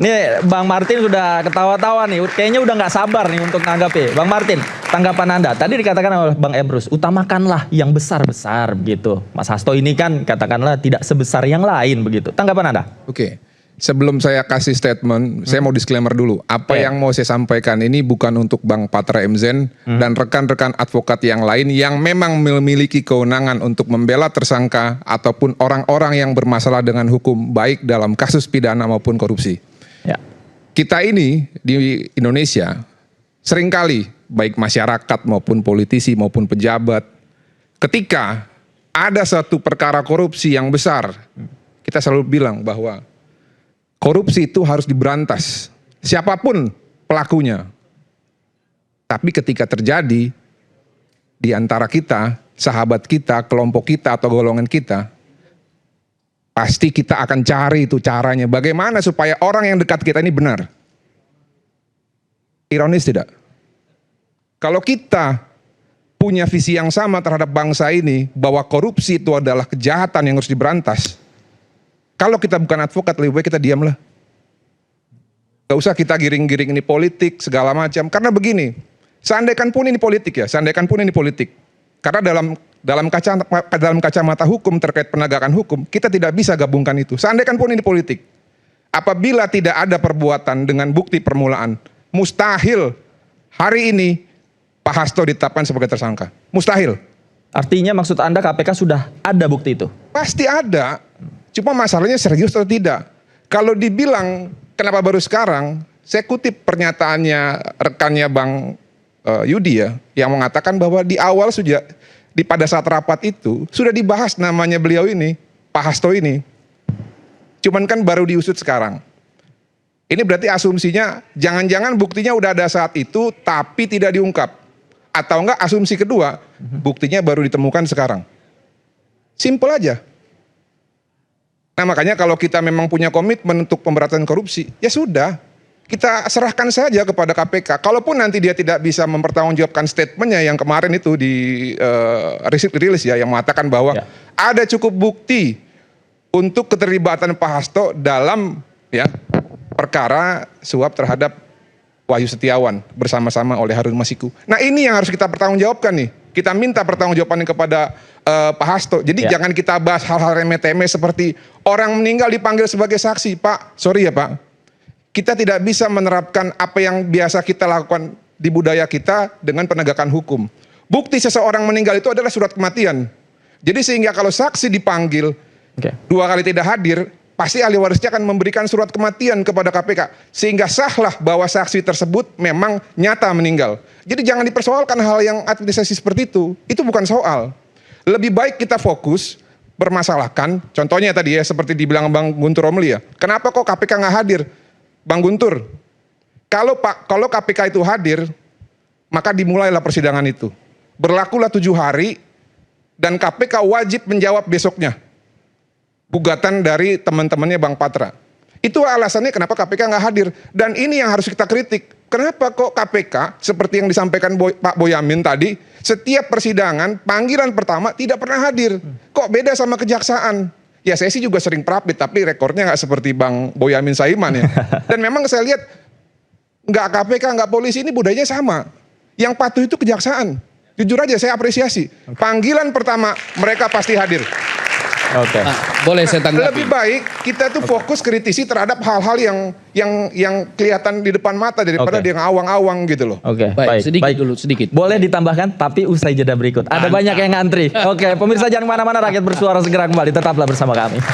Nih Bang Martin sudah ketawa-tawa nih, kayaknya udah nggak sabar nih untuk nanggapi. Bang Martin, tanggapan Anda, tadi dikatakan oleh Bang Emrus, utamakanlah yang besar-besar begitu. Mas Hasto ini kan katakanlah tidak sebesar yang lain begitu. Tanggapan Anda? Oke. Sebelum saya kasih statement, saya mau disclaimer dulu. Apa yang mau saya sampaikan ini bukan untuk Bang Patra M. Zen dan rekan-rekan advokat yang lain yang memang memiliki kewenangan untuk membela tersangka ataupun orang-orang yang bermasalah dengan hukum, baik dalam kasus pidana maupun korupsi. Ya. Kita ini di Indonesia seringkali, baik masyarakat maupun politisi maupun pejabat, ketika ada satu perkara korupsi yang besar, kita selalu bilang bahwa korupsi itu harus diberantas, siapapun pelakunya. Tapi ketika terjadi di antara kita, sahabat kita, kelompok kita atau golongan kita, pasti kita akan cari itu caranya. Bagaimana supaya orang yang dekat kita ini benar. Ironis tidak? Kalau kita punya visi yang sama terhadap bangsa ini, bahwa korupsi itu adalah kejahatan yang harus diberantas, kalau kita bukan advokat, lebih baik kita diamlah. Gak usah kita giring-giring ini politik, segala macam. Karena begini, seandainya pun ini politik ya, seandainya pun ini politik. Karena dalam kacamata hukum terkait penegakan hukum, kita tidak bisa gabungkan itu. Seandainya pun ini politik. Apabila tidak ada perbuatan dengan bukti permulaan, mustahil hari ini Pak Hasto ditetapkan sebagai tersangka. Mustahil. Artinya maksud Anda KPK sudah ada bukti itu? Pasti ada. Cuma masalahnya serius atau tidak. Kalau dibilang kenapa baru sekarang, saya kutip pernyataannya rekannya Bang Yudi ya, yang mengatakan bahwa di awal sudah, pada saat rapat itu, sudah dibahas namanya beliau ini, Pak Hasto ini. Cuman kan baru diusut sekarang. Ini berarti asumsinya, jangan-jangan buktinya udah ada saat itu, tapi tidak diungkap. Atau enggak asumsi kedua, buktinya baru ditemukan sekarang. Simple aja. Nah makanya kalau kita memang punya komitmen untuk pemberantasan korupsi, ya sudah, kita serahkan saja kepada KPK. Kalaupun nanti dia tidak bisa mempertanggungjawabkan statementnya yang kemarin itu di rilis ya, yang mengatakan bahwa ada cukup bukti untuk keterlibatan Pak Hasto dalam ya perkara suap terhadap Wahyu Setiawan bersama-sama oleh Harun Masiku. Nah ini yang harus kita pertanggungjawabkan nih. Kita minta pertanggungjawabannya kepada Pak Hasto. Jadi jangan kita bahas hal-hal remeh-temeh seperti orang meninggal dipanggil sebagai saksi. Pak, sorry ya Pak. Kita tidak bisa menerapkan apa yang biasa kita lakukan di budaya kita dengan penegakan hukum. Bukti seseorang meninggal itu adalah surat kematian. Jadi sehingga kalau saksi dipanggil 2 kali tidak hadir, pasti ahli warisnya akan memberikan surat kematian kepada KPK. Sehingga sahlah bahwa saksi tersebut memang nyata meninggal. Jadi jangan dipersoalkan hal yang administrasi seperti itu. Itu bukan soal. Lebih baik kita fokus bermasalahkan. Contohnya tadi ya seperti dibilang Bang Guntur Romli ya. Kenapa kok KPK nggak hadir? Bang Guntur, kalau KPK itu hadir, maka dimulailah persidangan itu. Berlakulah 7 hari dan KPK wajib menjawab besoknya. Gugatan dari teman-temannya Bang Patra. Itu alasannya kenapa KPK nggak hadir. Dan ini yang harus kita kritik. Kenapa kok KPK seperti yang disampaikan Pak Boyamin tadi, setiap persidangan panggilan pertama tidak pernah hadir. Kok beda sama kejaksaan? Ya saya sih juga sering prapit, tapi rekornya nggak seperti Bang Boyamin Saiman ya. Dan memang saya lihat nggak KPK, nggak polisi ini budayanya sama. Yang patuh itu kejaksaan. Jujur aja saya apresiasi. Panggilan pertama mereka pasti hadir. Oke. Nah, boleh saya tanggapi? Lebih baik kita tuh fokus kritisi terhadap hal-hal yang kelihatan di depan mata daripada dia ngawang-awang gitu loh. Oke, baik. Sedikit dulu, sedikit. Boleh ditambahkan, tapi usai jeda berikut. Ada banyak yang ngantri. Oke, pemirsa jangan kemana-mana, rakyat bersuara segera kembali. Tetaplah bersama kami.